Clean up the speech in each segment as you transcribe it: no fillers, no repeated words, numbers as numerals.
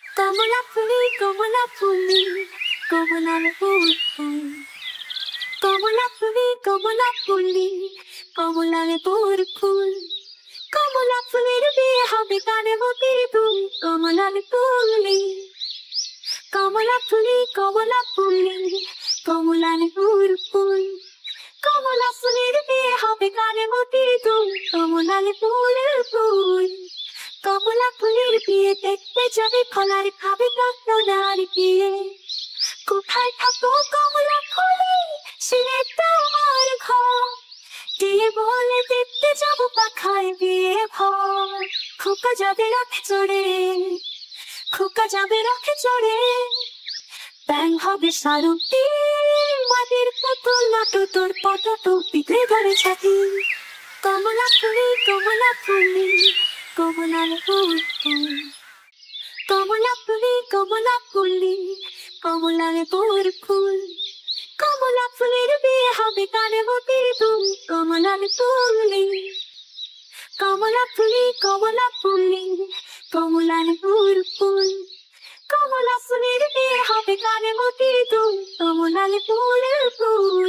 কমলা ফুলি কমলা ফুলি কমলার ফুল ফুল, কমলা ফুলি কমলা ফুলি কমলার ফুল ফুল, কমলা ফুলের বিয়ে হবে কানে মতির দুল, কমলার ফুলি কমলা ফুলি কমলা ফুলি কমলার ফুল ফুল, কমলা ফুলের বিয়ে হবে কানে মতির দুল, কমলার ফুল ফুল। কমলা ফুলের বিয়ে দেখতে যাবে খোলার খাবে রত্নদার বিয়ে। কোথায় থাকো কমলা ফুলে সিনে তোমার ঘর, দিয়ে বলে দেখতে যাবো পাখায় বিয়ে ভর। খোকা যাবে রাখে চড়ে, খোকা যাবে রাখে চড়ে, ব্যাং হবে সারুটি মাটির পুতুল নাটু তোর পত টুপিতে ধরে ছাতি। কমলা ফুলি কমলা ফুলি কমলার ফুল ফুল, কমলা ফুলি কমলা ফুলি কমলার ফুল ফুল, কমলা ফুলের বিয়ে হবে কানে মতির দুল, কমলার ফুলি কমলা ফুলি কমলা ফুলি কমলার ফুল ফুল, কমলা ফুলের বিয়ে হবে কানে মতির দুল, কমলার ফুল ফুল।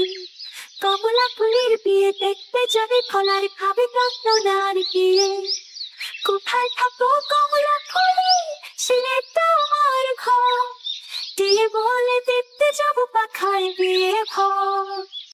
কমলা ফুলের বিয়ে দেখতে যাবে খোলার খাবে রত্নদার বিয়ে। কোথায় থাকো কমলা ফুলে সিনে তোমার ঘর, দিয়ে বলে দেখতে যাবো পাখায় বিয়ে ভর।